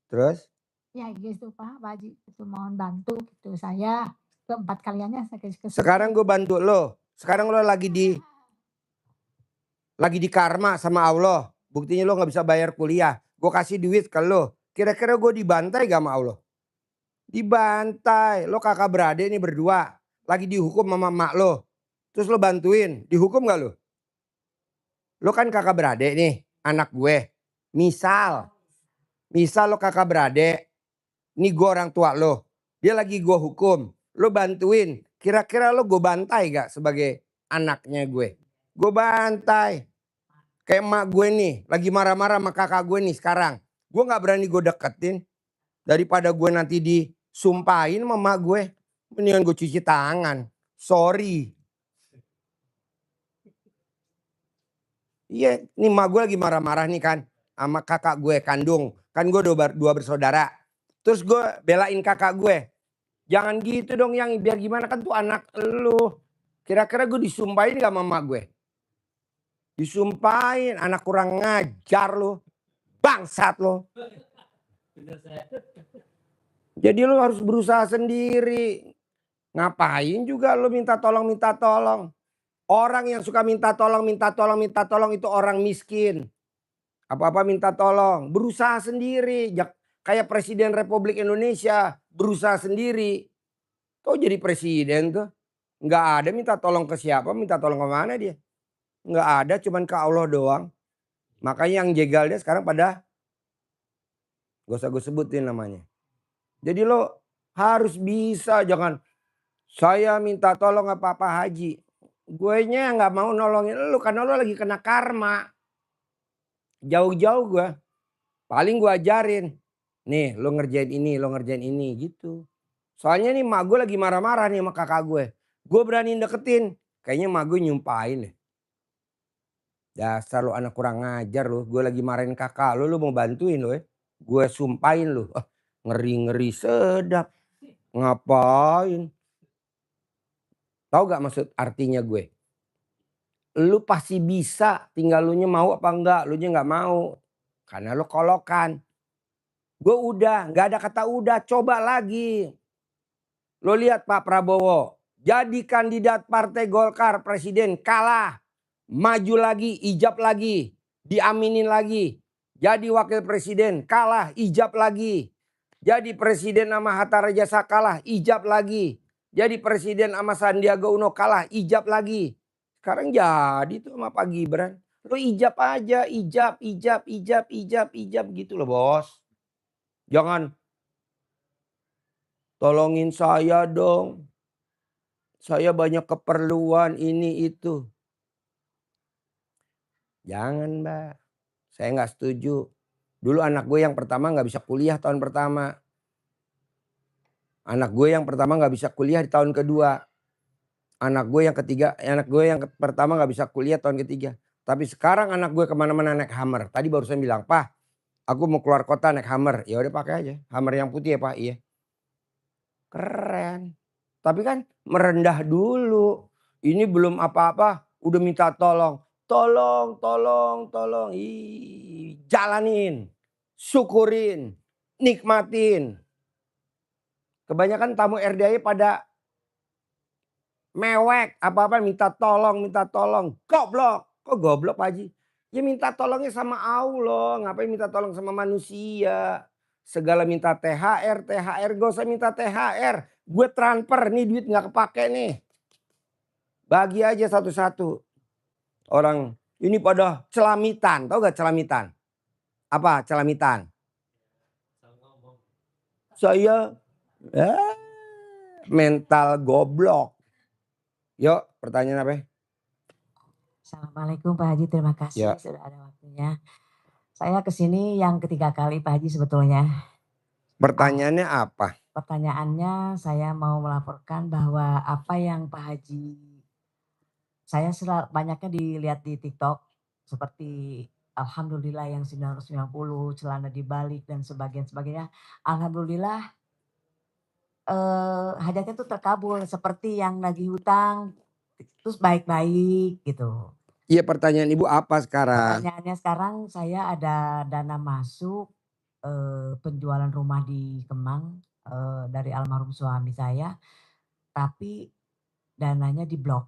Terus? Ya gitu Pak Haji, itu mohon bantu gitu saya, keempat kaliannya saya Sekarang kesulitan. gue bantu lo. Sekarang lo lagi di karma sama Allah. Buktinya lo nggak bisa bayar kuliah. Gue kasih duit ke lo. Kira-kira gue dibantai gak sama Allah? Dibantai. Lo kakak beradik nih berdua. Lagi dihukum sama emak lo. Terus lo bantuin. Dihukum gak lo? Lo kan kakak beradik nih. Anak gue. Misal lo kakak beradik. Ini gue orang tua lo. Dia lagi gue hukum. Lo bantuin. Kira-kira lo gue bantai gak sebagai anaknya gue? Gue bantai. Kayak emak gue nih. Lagi marah-marah sama kakak gue nih sekarang. Gue gak berani gue deketin. Daripada gue nanti disumpahin sama emak gue. Mendingan gue cuci tangan. Sorry. Iya, nih emak gue lagi marah-marah nih kan. Sama kakak gue kandung. Kan gue dua bersaudara. Terus gue belain kakak gue. Jangan gitu dong yang biar gimana kan tuh anak lu. Kira-kira gue disumpahin gak sama emak gue? Disumpahin anak kurang ngajar lu. Bangsat lu. Jadi lu harus berusaha sendiri. Ngapain juga lu minta tolong. Orang yang suka minta tolong itu orang miskin. Apa-apa minta tolong. Berusaha sendiri. Kayak Presiden Republik Indonesia. Berusaha sendiri. Kok jadi presiden tuh? Nggak ada minta tolong ke siapa, minta tolong ke mana dia. Nggak ada, cuman ke Allah doang. Makanya yang jegal dia sekarang pada, gak usah gue sebutin namanya. Jadi lo harus bisa, jangan saya minta tolong apa Pak Haji. Gue nya nggak mau nolongin lo karena lo lagi kena karma. Jauh-jauh gue, paling gue ajarin. Nih lo ngerjain ini gitu. Soalnya nih mak gue lagi marah-marah nih sama kakak gue. Gue berani deketin. Kayaknya mak gue nyumpahin deh. Dasar lu anak kurang ngajar lu. Gue lagi marahin kakak lu mau bantuin lu ya. Gue sumpahin lu. Ngeri-ngeri sedap. Ngapain? Tahu gak maksud artinya gue? Lu pasti bisa. Tinggal lu nya mau apa enggak. Lu nya gak mau. Karena lu kolokan. Gue udah. Gak ada kata udah. Coba lagi. Lo lihat Pak Prabowo. Jadi kandidat partai Golkar presiden. Kalah. Maju lagi. Ijab lagi. Diaminin lagi. Jadi wakil presiden kalah, ijab lagi. Jadi presiden sama Hatta Rajasa kalah, ijab lagi. Jadi presiden sama Sandiaga Uno kalah, ijab lagi. Sekarang jadi tuh sama Pak Gibran. Lo ijab aja, ijab gitu loh bos. Jangan tolongin saya dong. Saya banyak keperluan ini itu. Jangan mbak, saya nggak setuju. Dulu anak gue yang pertama nggak bisa kuliah tahun pertama. Anak gue yang pertama nggak bisa kuliah di tahun kedua. Anak gue yang pertama nggak bisa kuliah tahun ketiga. Tapi sekarang anak gue kemana-mana naik Hummer. Tadi baru saya bilang, Pak, aku mau keluar kota naik Hummer. Ya udah pakai aja. Hummer yang putih ya Pak. Iya. Keren. Tapi kan merendah dulu. Ini belum apa-apa, udah minta tolong. Tolong. Ih, jalanin. Syukurin. Nikmatin. Kebanyakan tamu RDI pada mewek. Apa-apa minta tolong. Goblok. Kok goblok Pak Haji? Ya minta tolongnya sama Allah. Ngapain minta tolong sama manusia? Segala minta THR. Gak usah minta THR. Gue transfer nih duit gak kepake nih. Bagi aja satu-satu. Orang ini pada celamitan. Tahu gak celamitan? Apa celamitan? Saya mental goblok. Yuk pertanyaan apa? Assalamualaikum Pak Haji, terima kasih Ya. sudah ada waktunya. Saya kesini yang ketiga kali Pak Haji sebetulnya. Pertanyaannya apa? Pertanyaannya saya mau melaporkan bahwa apa yang Pak Haji, saya banyaknya dilihat di TikTok seperti Alhamdulillah yang 990, celana dibalik dan sebagainya. Alhamdulillah hajatnya tuh terkabul seperti yang nagih hutang terus baik-baik gitu. Iya pertanyaan ibu apa sekarang? Pertanyaannya sekarang saya ada dana masuk penjualan rumah di Kemang, dari almarhum suami saya, tapi dananya diblok.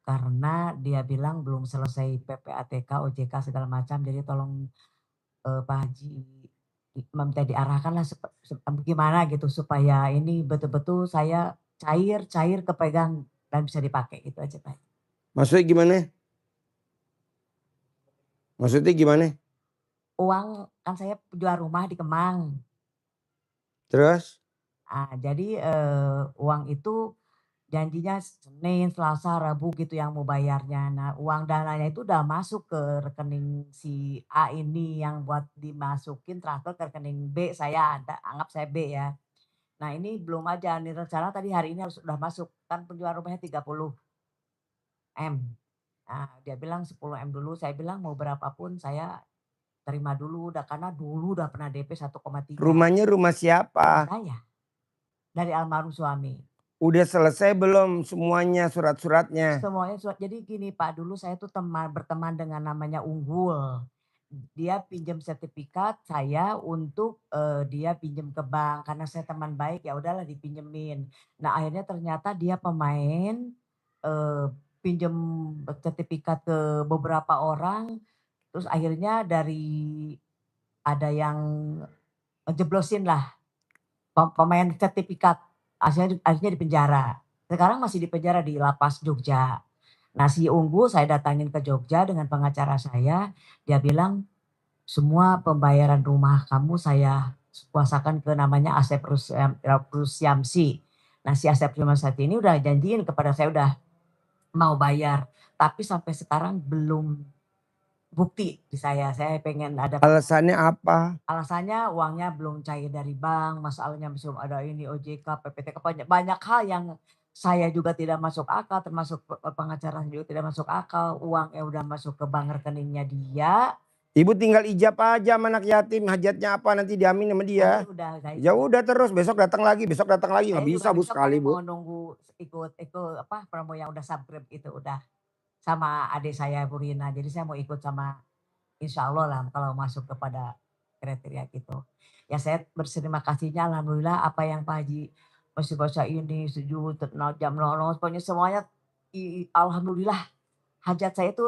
Karena dia bilang belum selesai PPATK, OJK segala macam, jadi tolong, Pak Haji minta diarahkanlah gimana gitu supaya ini betul-betul saya cair kepegang dan bisa dipakai, itu aja Pak. Maksudnya gimana? Maksudnya gimana? Uang kan saya jual rumah di Kemang. Terus? Jadi, uang itu janjinya Senin, Selasa, Rabu gitu yang mau bayarnya. Nah, uang dananya itu udah masuk ke rekening si A ini yang buat dimasukin transfer ke rekening B, saya ada, anggap saya B ya. Nah, ini belum aja nih rencana tadi hari ini harus udah masuk, kan penjual rumahnya 30 M. Nah, dia bilang 10 M dulu, saya bilang mau berapapun saya terima dulu, udah karena dulu udah pernah DP 1,3. Rumahnya rumah Rumah siapa? saya, dari almarhum suami. Udah selesai belum semuanya surat-suratnya? Semuanya jadi gini Pak, dulu saya tuh berteman dengan namanya Unggul. Dia pinjam sertifikat saya untuk, dia pinjam ke bank, karena saya teman baik ya udahlah dipinjemin. Nah akhirnya ternyata dia pemain, eee, pinjam sertifikat ke beberapa orang, terus akhirnya dari ada yang ngejeblosin lah pemain sertifikat, akhirnya dipenjara. Sekarang masih dipenjara di lapas Jogja. Nah si Unggul saya datangin ke Jogja dengan pengacara saya, dia bilang, "Semua pembayaran rumah kamu saya kuasakan ke namanya Asep Rusyamsi." Nah si Asep Rusyamsi ini udah janjiin kepada saya udah mau bayar, tapi sampai sekarang belum bukti di saya pengen ada Alasannya apa? alasannya uangnya belum cair dari bank, masalahnya belum ada ini OJK, PPTK, banyak banyak hal yang saya juga tidak masuk akal, termasuk pengacara juga tidak masuk akal, uangnya udah masuk ke bank rekeningnya dia, Ibu tinggal ijab aja sama anak yatim, hajatnya apa nanti diamin sama dia. tadi udah saya Ya udah terus besok datang lagi, nggak saya bisa juga Bu besok sekali paling mau Bu. nunggu ikut apa, promo yang udah subscribe itu udah, sama adik saya Bu Rina, jadi saya mau ikut sama insya Allah lah kalau masuk kepada kriteria gitu. Ya saya berterima kasihnya alhamdulillah apa yang Pak Haji masih baca ini sujud, jam 00, pokoknya semuanya alhamdulillah hajat saya itu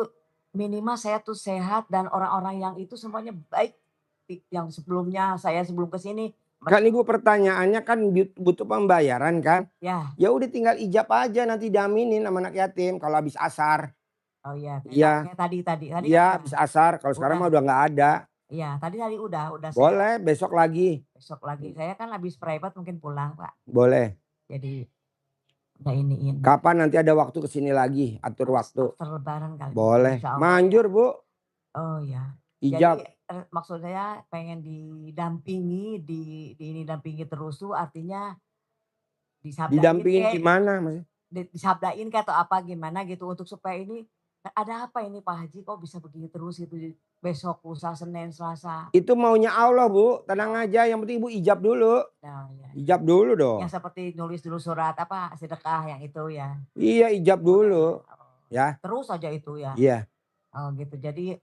minimal saya tuh sehat dan orang-orang yang itu semuanya baik. Yang sebelumnya saya sebelum ke sini Kan Ibu pertanyaannya kan butuh pembayaran kan? ya, Ya udah tinggal ijab aja nanti diaminin sama anak yatim kalau habis asar. oh iya Iya, kayak tadi kan iya udah habis asar. Kalau sekarang udah mah udah nggak ada. iya tadi udah saya Boleh besok lagi. besok lagi. Saya kan habis private mungkin pulang Pak. Boleh. Jadi udah iniin. Kapan nanti ada waktu kesini lagi, atur waktu. After lebaran kali Boleh. insya Allah ya. Manjur Bu, Oh ya. Jadi, ijab. maksud saya pengen didampingi, di ini dampingi terus tuh artinya disabdain Didampingin kek, gimana Mas? disabdain kek atau apa gimana gitu untuk supaya ini, ada apa ini Pak Haji kok bisa begini terus gitu, besok lusa, Senin, Selasa. Itu maunya Allah Bu, tenang Oh, aja yang penting Ibu ijab dulu. nah ya. Ijab dulu dong. Yang seperti nulis dulu surat apa, sedekah yang itu ya? Iya ijab Udah ya? dulu. Oh, Ya, terus aja itu ya? iya. Oh gitu, jadi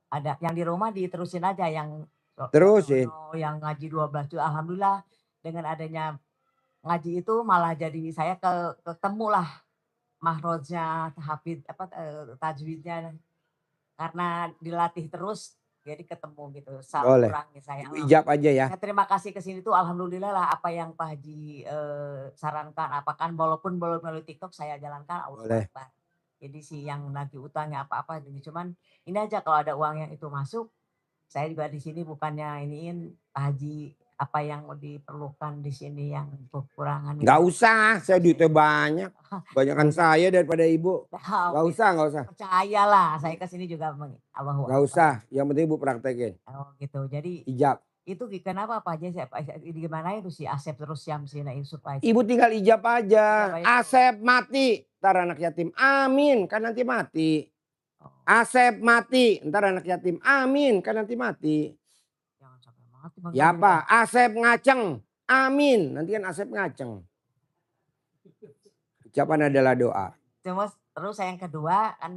ada yang di rumah diterusin aja yang Terusin. yang ngaji 12 juz, alhamdulillah dengan adanya ngaji itu malah jadi saya ketemulah mahrojnya, hafid apa, tajwidnya karena dilatih terus jadi ketemu gitu, salah Boleh. kurangnya saya Ibu ijab aja ya. saya terima kasih ke sini tuh alhamdulillah lah apa yang Pak Haji, sarankan, apakan walaupun belum melalui TikTok saya jalankan Allahu Boleh. Akbar. Jadi si yang nagih utangnya apa-apa jadi cuman ini aja kalau ada uang yang itu masuk, saya juga di sini bukannya iniin Pak Haji apa yang mau diperlukan di sini yang kekurangan Nggak itu. usah, saya duitnya banyak. Ya Banyakan udah, saya daripada Ibu. Nggak oke. usah, nggak usah. Percayalah saya ke sini juga Allahu Nggak Akbar. usah, yang penting Ibu praktekin. Oh gitu. Jadi Ijab. itu kenapa Pak Haji gimana itu si Asep terus Syamsina itu supaya Ibu tinggal ijab ijab aja. aja terus. Asep mati, entar anak yatim. Amin, kan nanti mati. Oh, Asep mati, entar anak yatim. Amin, kan nanti mati. jangan sampai mati Bang Ya Gadi deh. Pak, Asep ngaceng. Amin, nanti kan Asep ngaceng. Ucapan adalah doa. Terus yang kedua kan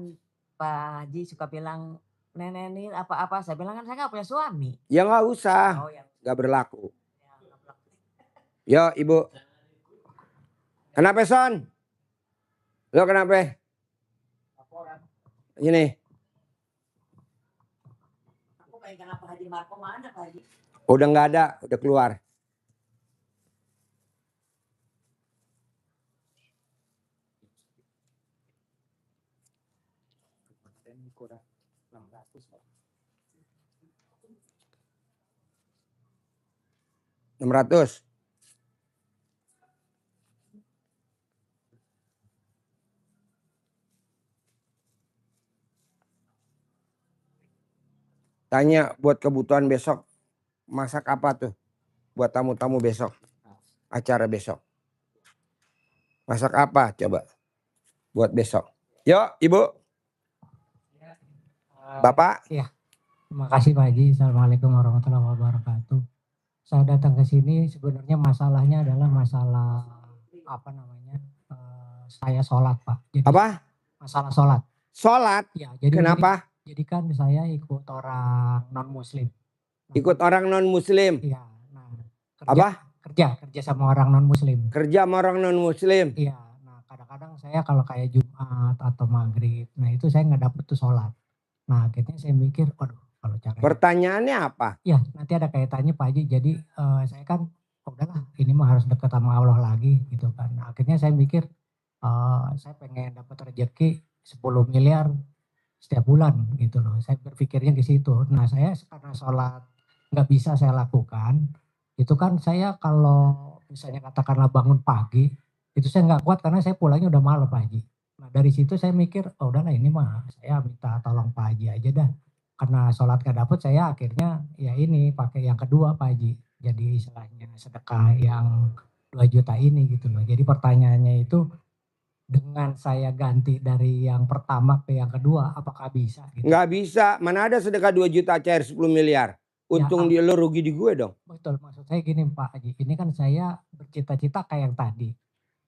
Pak Haji suka bilang nenenin apa-apa. Saya bilang kan saya nggak punya suami. Ya nggak usah, Oh ya. nggak berlaku. Ya, nggak berlaku. Yo ibu. Kenapa Son? Lo kenapa? Ini. Aku pengen kenapa Haji Marco mana Pak Haji? Udah nggak ada, udah keluar. Kurang 600. Tanya buat kebutuhan besok. Masak apa tuh? Buat tamu-tamu besok. Acara besok. Masak apa coba? Buat besok. Yuk ibu. Bapak. Iya. Terima kasih Pak Haji. Assalamualaikum warahmatullahi wabarakatuh. Saya datang ke sini sebenarnya masalahnya adalah masalah apa namanya? Saya sholat Pak. Jadi, Apa? Masalah sholat. Sholat. Ya, jadi kenapa? Jadi kan saya ikut orang non Muslim. Ikut orang non Muslim. Iya. Nah, kerja sama orang non Muslim. Kerja sama orang non Muslim. Iya. Nah kadang-kadang saya kalau kayak Jumat atau Maghrib, nah itu saya nggak dapet tuh sholat. Nah akhirnya saya mikir, waduh kalau caranya. Pertanyaannya apa? Ya nanti ada kaitannya Pak Haji. Jadi saya kan udahlah ini mah harus dekat sama Allah lagi gitu kan. Nah, akhirnya saya mikir saya pengen dapat rezeki 10 miliar setiap bulan gitu loh. Saya berpikirnya ke situ. Nah saya karena sholat nggak bisa saya lakukan. Itu kan saya kalau misalnya katakanlah bangun pagi, itu saya nggak kuat karena saya pulangnya udah malam Pak Haji. Nah dari situ saya mikir, oh udahlah ini mah saya minta tolong Pak Haji aja dah. Karena sholat gak dapet saya akhirnya ya ini pakai yang kedua Pak Haji. Jadi istilahnya sedekah yang 2 juta ini gitu loh. Jadi pertanyaannya itu dengan saya ganti dari yang pertama ke yang kedua apakah bisa? Gitu? Nggak bisa. Mana ada sedekah 2 juta cair 10 miliar. Untung Ya, lo rugi di gue dong. Betul, maksud saya gini Pak Haji. Ini kan saya bercita-cita kayak yang tadi.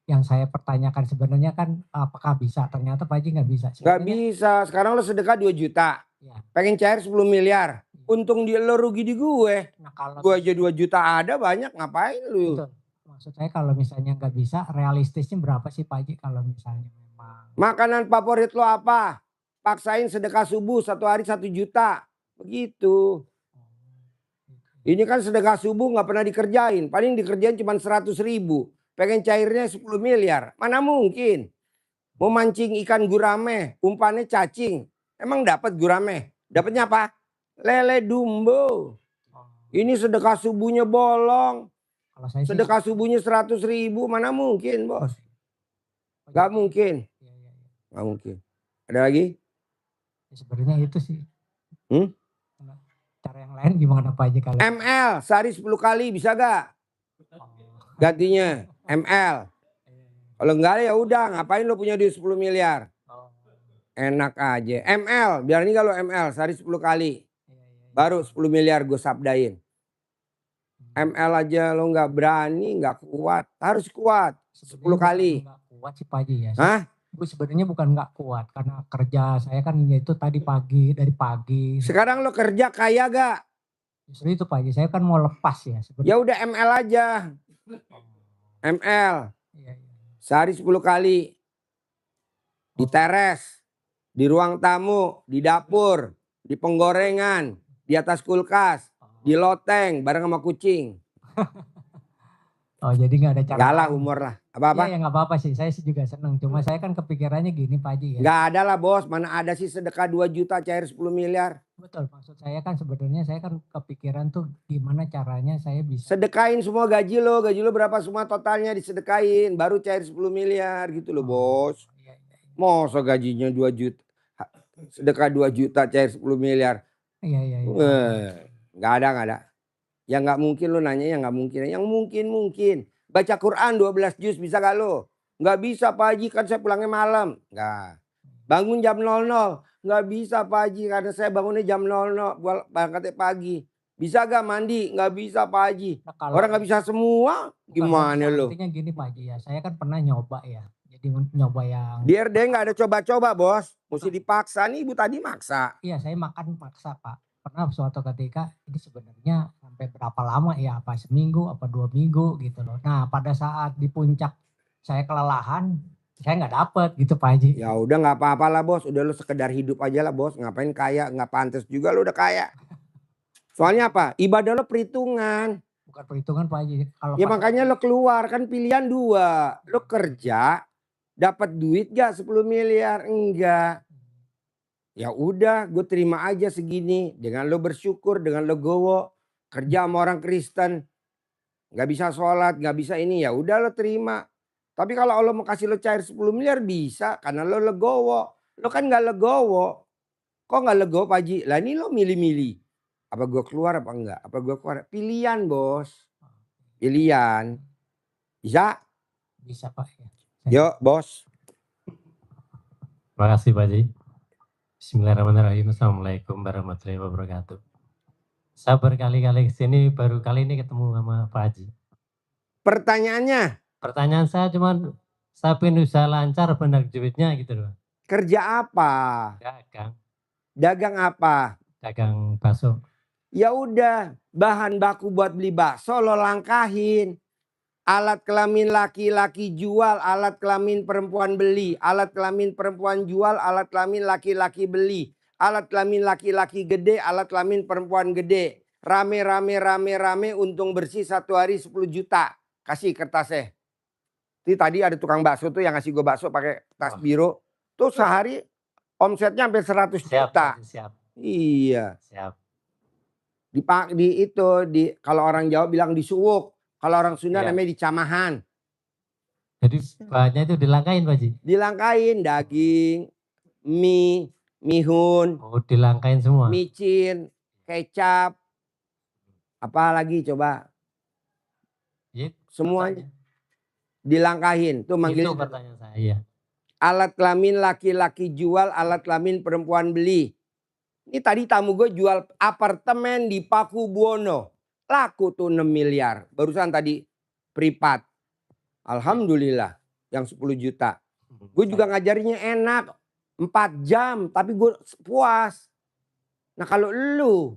Yang saya pertanyakan sebenarnya kan apakah bisa? Ternyata Pak Haji nggak bisa. Nggak bisa. Sekarang lo sedekah 2 juta. Ya. Pengen cair 10 miliar. Untung lo rugi di gue. Nah, kalau gue aja 2 juta ada banyak. Ngapain lu? Betul. Maksud saya kalau misalnya nggak bisa, realistisnya berapa sih Pak Haji kalau misalnya memang. Makanan favorit lo apa? Paksain sedekah subuh 1 hari 1 juta. Begitu. Ini kan sedekah subuh nggak pernah dikerjain. Paling dikerjain cuma 100 ribu. Pengen cairnya 10 miliar. Mana mungkin. Mau mancing ikan gurame. Umpannya cacing. Emang dapat gurame? Dapatnya apa? Lele dumbo. Ini sedekah subuhnya bolong. Kalau saya sedekah subuhnya 100 ribu. Mana mungkin bos. Gak mungkin. Gak mungkin. Ada lagi? Ya, sebenarnya itu sih. Hmm? Cara yang lain gimana Pak Haji kalau? ML sehari 10 kali bisa gak? Gantinya ML. Kalau enggak ya udah ngapain lo punya duit 10 miliar? Enak aja. ML biar ini kalau ML sehari 10 kali. Baru 10 miliar gue sabdain. ML aja lo nggak berani, nggak kuat. Harus kuat. 10 kali. Nggak kuat sih Pak Haji ya. Hah? Gue sebenarnya bukan nggak kuat karena kerja saya kan itu tadi dari pagi. Sekarang lo kerja kaya gak? Justru itu Pak Haji, saya kan mau lepas ya. Ya udah ML aja. ML. Sehari 10 kali. Di teres, di ruang tamu, di dapur, di penggorengan, di atas kulkas, di loteng bareng sama kucing. Oh jadi gak ada cara. Gak lah umur lah. Apa-apa? Iya ya gak apa-apa sih, saya sih juga seneng. Cuma saya kan kepikirannya gini Pak Haji ya. Gak ada lah bos, mana ada sih sedekah 2 juta cair 10 miliar. Betul, maksud saya kan sebenarnya saya kan kepikiran tuh gimana caranya saya bisa. Sedekain semua gaji lo berapa semua totalnya disedekain. Baru cair 10 miliar gitu loh bos. Iya. Masa gajinya 2 juta. Sedekah 2 juta cair 10 miliar. Iya. Gak ada. Ya nggak mungkin lo nanya yang nggak mungkin. Yang mungkin. Baca Quran 12 juz bisa gak lo? Nggak bisa Pak Haji kan saya pulangnya malam. Nggak. Bangun jam 00. Nggak bisa Pak Haji karena saya bangunnya jam 00. Berangkatnya pagi. Bisa gak mandi? Nggak bisa Pak Haji. Orang nggak bisa semua. Gimana lo? Artinya gini Pak Haji ya. Saya kan pernah nyoba ya. Jadi nyoba yang Biar dia nggak ada coba-coba bos. Mesti dipaksa. Nih ibu tadi maksa. iya saya makan maksa Pak. Pernah suatu ketika ini sebenarnya sampai berapa lama ya, apa seminggu, apa 2 minggu gitu loh. Nah pada saat di puncak saya kelelahan, saya nggak dapet gitu Pak Haji. Ya udah nggak apa-apa lah bos. Udah lu sekedar hidup aja lah bos. Ngapain kaya? Nggak pantas juga lu udah kaya. Soalnya apa? Ibadah lo perhitungan. Bukan perhitungan Pak Haji. Kalau Ya pas makanya lo keluar kan pilihan 2. Lo kerja dapat duit gak 10 miliar? Enggak. Ya udah gue terima aja segini. Dengan lo bersyukur, dengan lo gowo. Kerja sama orang Kristen. Gak bisa sholat, gak bisa ini. Ya udah lo terima. Tapi kalau Allah mau kasih lo cair 10 miliar bisa. Karena lo legowo. Lo kan gak legowo. Kok gak legowo Pak Haji? Lah ini lo milih-milih. Apa gue keluar apa enggak? Apa gue keluar? Pilihan bos. Pilihan. Bisa? bisa Pak ya. Yuk bos. Terima kasih Pak Haji. Bismillahirrahmanirrahim. Assalamualaikum warahmatullahi wabarakatuh. Saya berkali-kali kesini, baru kali ini ketemu sama Pak Haji. Pertanyaannya, Pertanyaan saya cuman, saya pengen usaha lancar benar duitnya gitu loh. kerja apa? Dagang, Dagang apa? dagang bakso. Ya udah, bahan baku buat beli bakso lo langkahin. Alat kelamin laki-laki jual, alat kelamin perempuan beli. Alat kelamin perempuan jual, alat kelamin laki-laki beli. Alat kelamin laki-laki gede, alat kelamin perempuan gede. Rame untung bersih 1 hari 10 juta. Kasih kertasnya. Ini tadi ada tukang bakso tuh yang ngasih gue bakso pakai tas biru. Tuh sehari omsetnya hampir 100 Siap, juta. Pak Haji, siap, Iya. siap. Kalau orang Jawa bilang disuwuk. Kalau orang Sunda Iya. namanya dicamahan. Jadi bahannya itu dilangkain Pak Haji. Dilangkain daging, mie, mihun, Oh dilangkain semua. micin, kecap. Apa lagi coba? Ya, Semuanya dilangkahin. Tuh itu manggilnya pertanyaan saya. alat kelamin laki-laki jual, alat kelamin perempuan beli. Ini tadi tamu gue jual apartemen di Paku Buwono. Laku tuh 6 miliar. Barusan tadi privat. Alhamdulillah yang 10 juta. Gue juga ngajarinnya enak. 4 jam tapi gue puas. Nah kalau lu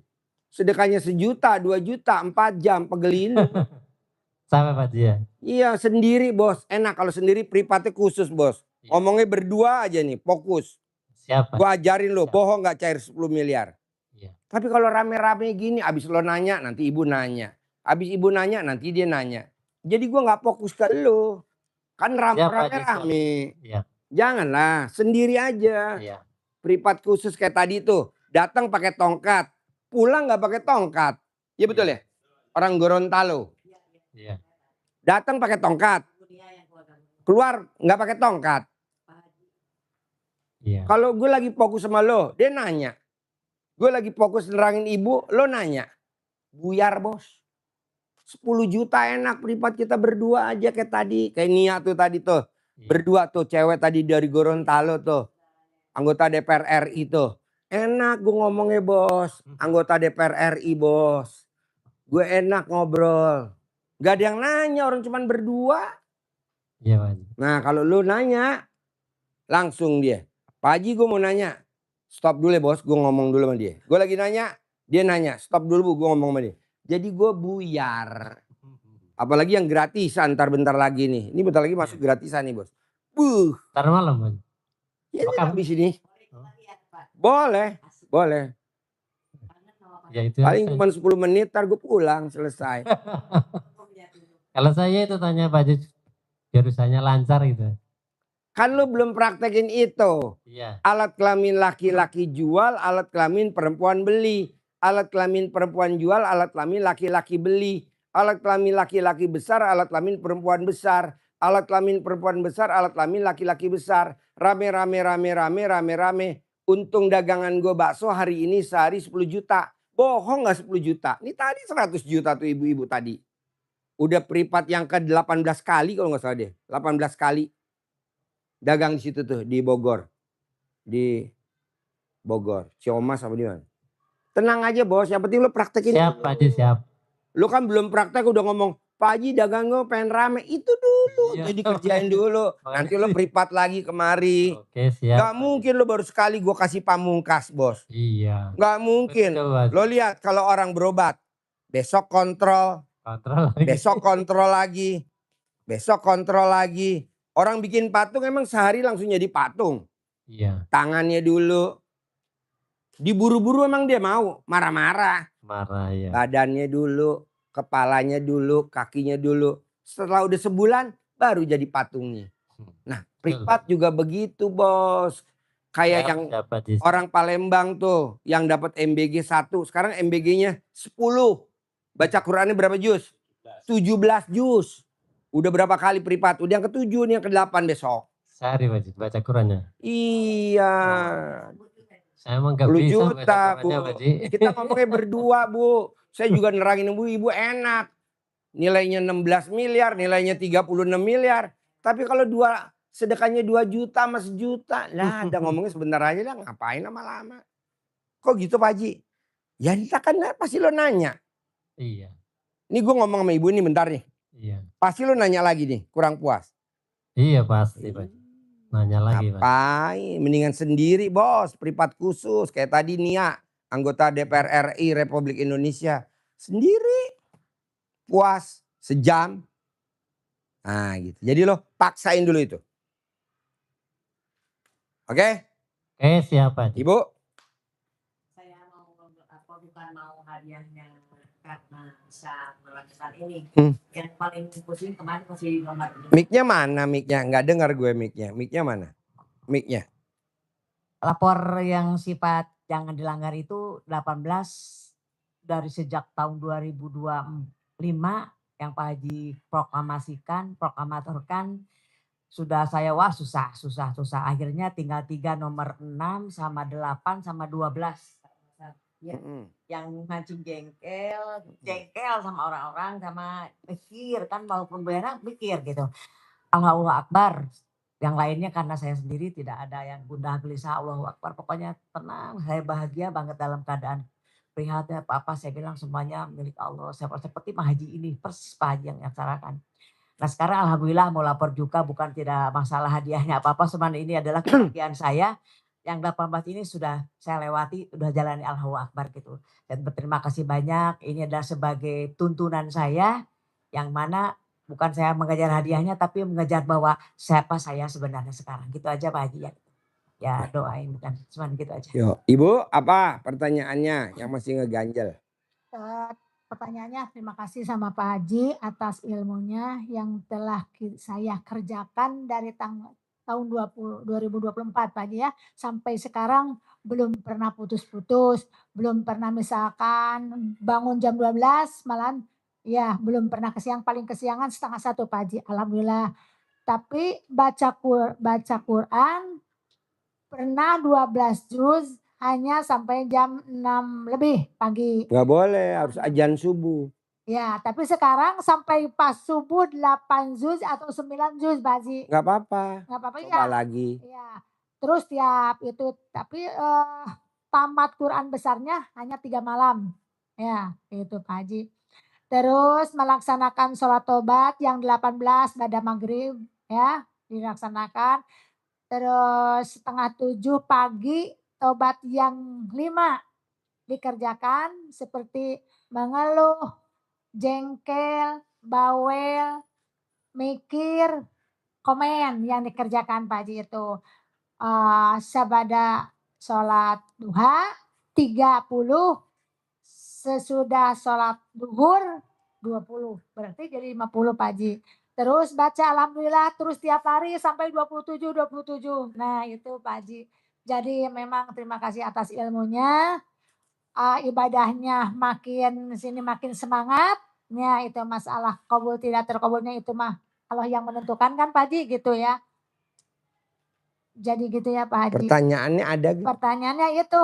sedekahnya 1 juta, 2 juta, 4 jam pegelin. Sampai Pak Haji ya. Iya sendiri bos. Enak kalau sendiri privatnya khusus bos. Iya. Ngomongnya berdua aja nih fokus. Siap Pak. Gue ajarin lo Siap. bohong gak cair 10 miliar. Iya. Tapi kalau rame-rame gini abis lo nanya nanti ibu nanya. Abis ibu nanya nanti dia nanya. Jadi gue gak fokus ke lo. Kan Siap, Pak Haji, rame-rame. Iya. Janganlah sendiri aja. Iya. Privat khusus kayak tadi tuh. Datang pakai tongkat. Pulang gak pakai tongkat. Iya betul ya? Orang Gorontalo. Iya. Datang pakai tongkat. Keluar nggak pakai tongkat. Iya. Kalau gue lagi fokus sama lo, dia nanya. Gue lagi fokus nerangin ibu, lo nanya. Buyar bos. 10 juta enak privat kita berdua aja kayak tadi. Kayak Nia tuh tadi tuh. Iya. Berdua tuh cewek tadi dari Gorontalo tuh. Anggota DPR RI tuh. Enak gue ngomongnya bos. Anggota DPR RI bos. Gue enak ngobrol. Gak ada yang nanya, orang cuman berdua. Iya Pak Haji. Nah kalau lu nanya, langsung dia. Pak Haji gue mau nanya. Stop dulu ya bos, gue ngomong dulu sama dia. Gue lagi nanya, dia nanya. Stop dulu bu, gue ngomong sama dia. Jadi gue buyar. Apalagi yang gratisan ntar bentar lagi nih. Ini bentar lagi masuk gratisan nih bos. Ntar malam Pak Haji. Ya Oke. habis ini. Boleh, boleh. Ya itu. Paling cuma 10 menit ntar gue pulang selesai. Kalau saya itu tanya Pak Haji, biar usahanya lancar gitu. Kan lu belum praktekin itu. Iya. Alat kelamin laki-laki jual, alat kelamin perempuan beli. Alat kelamin perempuan jual, alat kelamin laki-laki beli. Alat kelamin laki-laki besar, alat kelamin perempuan besar. Alat kelamin perempuan besar, alat kelamin laki-laki besar. Rame. Untung dagangan gue bakso hari ini sehari 10 juta. Bohong gak 10 juta? Ini tadi 100 juta tuh ibu-ibu tadi. Udah privat yang ke 18 kali kalau gak salah deh. 18 kali. Dagang di situ tuh di Bogor. Di Bogor. Ciomas apa di mana? Tenang aja bos, yang penting lu praktekin. Siap Pak Haji, siap. Lu kan belum praktek udah ngomong Pak Haji dagang gue pengen rame. Itu dulu. Iya, Jadi kerjain dulu. Nanti lo privat lagi kemari. Oke, siap. Gak mungkin lo baru sekali gue kasih pamungkas, bos. Iya. Gak mungkin. Betul, Pak Haji. Lo lihat kalau orang berobat. Besok kontrol. Kontrol lagi. Besok kontrol lagi. Besok kontrol lagi. Orang bikin patung emang sehari langsung jadi patung. Iya, Tangannya dulu. Diburu-buru emang dia mau. Marah-marah. marah ya. Badannya dulu. Kepalanya dulu. Kakinya dulu. Setelah udah sebulan baru jadi patungnya. Nah privat juga begitu, bos. Kayak yang Siapa di orang Palembang tuh. Yang dapat MBG 1. Sekarang MBG-nya 10. Baca Qurannya berapa juz? 17 juz. Udah berapa kali privat? Udah yang ke-7 nih, yang ke-8 besok. sehari Pak Haji, baca Qurannya? Iya. Saya emang gak 10 bisa baca juta, Bu. Qurannya, Pak Haji. Kita ngomongnya berdua, Bu. Saya juga nerangin ibu enak. Nilainya 16 miliar, nilainya 36 miliar. Tapi kalau sedekahnya 2 juta sama 1 juta. Lah, udah ngomongnya sebentar aja lah, ngapain lama-lama. Kok gitu, Pak Haji? Ya, kita kan pasti lo nanya. Iya, Ini gue ngomong sama ibu ini bentar nih. iya. Pasti lo nanya lagi nih, kurang puas. Iya pasti Pak Haji. Nanya lagi Pak. Ngapain? Mendingan sendiri, bos. Privat khusus. Kayak tadi Nia, anggota DPR RI Republik Indonesia. Sendiri. Puas. Sejam. Nah gitu. Jadi lo paksain dulu itu. Oke? Oke, siap Pak Haji. Ibu? Saya mau bukan mau hadiahnya karena bisa melakukan ini. Yang paling pusing kemarin masih nomor ini. Mic-nya mana mic-nya? Nggak dengar gue mic-nya. Mic-nya mana? Mic-nya. Lapor yang sifat jangan dilanggar itu 18 dari sejak tahun 2025 yang Pak Haji proklamatorkan sudah saya susah. Akhirnya tinggal 3 nomor 6 sama 8 sama 12. Ya, yang mancing jengkel sama orang-orang sama mikir kan walaupun benar mikir gitu. Allahu Akbar. Yang lainnya karena saya sendiri tidak ada yang gundah gelisah Allahu Akbar. Pokoknya tenang, saya bahagia banget dalam keadaan prihatin apa-apa saya bilang semuanya milik Allah. Seperti Pak Haji ini persis Pak Haji yang aksarakan. Nah sekarang alhamdulillah mau lapor juga bukan tidak masalah hadiahnya apa-apa. Cuman ini adalah kebahagiaan saya. Yang 18 ini sudah saya lewati, sudah jalani Allahu Akbar gitu. Dan berterima kasih banyak. Ini adalah sebagai tuntunan saya yang mana bukan saya mengejar hadiahnya tapi mengejar bahwa siapa saya sebenarnya sekarang. Gitu aja Pak Haji ya. Ya doain bukan cuma gitu aja. Yo, Ibu apa pertanyaannya yang masih ngeganjel? Pertanyaannya terima kasih sama Pak Haji atas ilmunya yang telah saya kerjakan dari tahun 2024 Pak Haji ya. Sampai sekarang belum pernah putus-putus, belum pernah misalkan bangun jam 12 malahan ya belum pernah paling kesiangan 12:30 Pak Haji. Alhamdulillah. Tapi baca Quran pernah 12 juz hanya sampai jam 6 lebih pagi. Nggak boleh, harus azan subuh. Ya, tapi sekarang sampai pas subuh 8 juz atau 9 juz, Pak Haji. Nggak apa-apa. Nggak apa-apa Coba ya. lagi. Ya. Terus tiap itu, tapi tamat Quran besarnya hanya 3 malam. Ya, itu Pak Haji. Terus melaksanakan sholat tobat yang 18 pada maghrib, ya, dilaksanakan. Terus 6:30 pagi tobat yang 5 dikerjakan seperti mengeluh, jengkel, bawel, mikir, komen yang dikerjakan Pak Haji itu. Sabada sholat duha 30, sesudah sholat duhur 20, berarti jadi 50 Pak Haji. Terus baca alhamdulillah terus tiap hari sampai 27. Nah itu Pak Haji. Jadi memang terima kasih atas ilmunya. Ibadahnya makin semangat. Ya itu masalah kabul tidak terkabulnya itu mah Allah yang menentukan kan Pak Haji gitu ya. Jadi gitu ya Pak Haji. Pertanyaannya ada gitu? Pertanyaannya itu.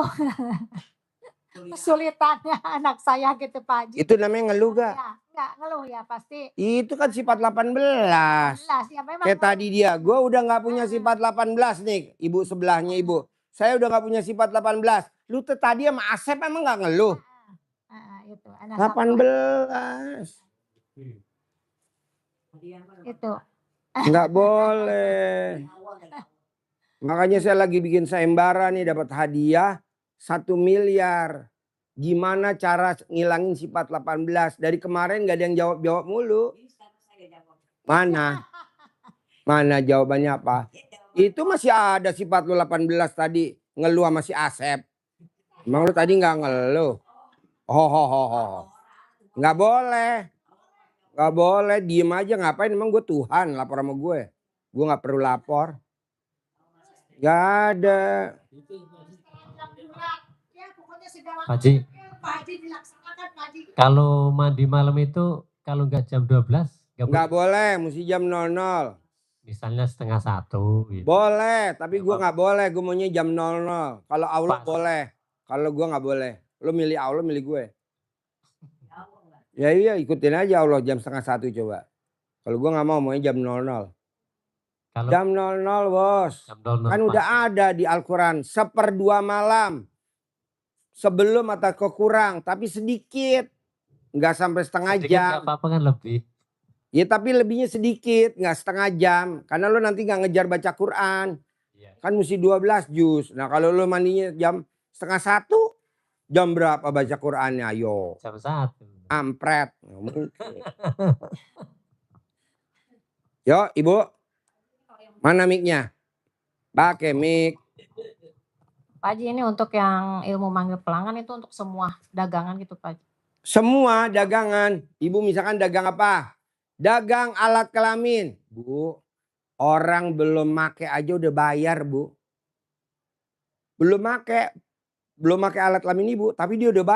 Kesulitannya anak saya gitu Pak Haji. Itu namanya ngeluh gak? Ya, enggak ngeluh ya pasti. Itu kan sifat 18. Ya, memang Kayak tadi dia, gue udah gak punya sifat 18 nih. Ibu sebelahnya ibu. Saya udah gak punya sifat 18. Lu tuh tadi sama Asep emang gak ngeluh? itu, 18. Itu. Nggak boleh. Makanya saya lagi bikin sayembara nih dapat hadiah 1 miliar. Gimana cara ngilangin sifat 18? Dari kemarin nggak ada yang jawab-jawab mulu. Mana? Mana jawabannya apa? Itu masih ada sifat lu 18 tadi. Ngeluh sama si Asep. Emang lu tadi nggak ngeluh? Nggak boleh. Nggak boleh. Diem aja ngapain? Emang gue Tuhan lapor sama gue. Gue nggak perlu lapor. Nggak ada. Pak Haji, kalau mandi malam itu kalau nggak jam 12 Nggak boleh. Mesti jam 00. misalnya 12:30 gitu. Boleh. Tapi gue nggak boleh. Gue maunya jam 00. Kalau Allah Pas. boleh. Kalau gue nggak boleh. Lu milih Allah milih gue. Ya iya ikutin aja Allah jam 12:30 coba. Kalau gue nggak maunya jam 00. Kalau Jam 00 bos. jam 00 Kan pas. udah ada di Al-Quran. 1/2 malam. Sebelum atau kekurang. Tapi sedikit. Nggak sampai setengah Sedikit jam. nggak apa-apa kan lebih. Ya tapi lebihnya sedikit. Nggak setengah jam. Karena lo nanti nggak ngejar baca Quran. Iya. Kan mesti 12 juz. Nah kalau lo mandinya jam 12:30. Jam berapa baca Qurannya? Ayo. Jam 1. Ampret. Nggak mungkin. Yo ibu. Mana mic-nya? Pakai mic. Pak Haji, ini untuk yang ilmu manggil pelanggan itu untuk semua dagangan gitu Pak Haji. Semua dagangan. Ibu misalkan dagang apa? Dagang alat kelamin. Bu, orang belum make aja udah bayar bu. Belum make alat kelamin ibu, tapi dia udah bayar.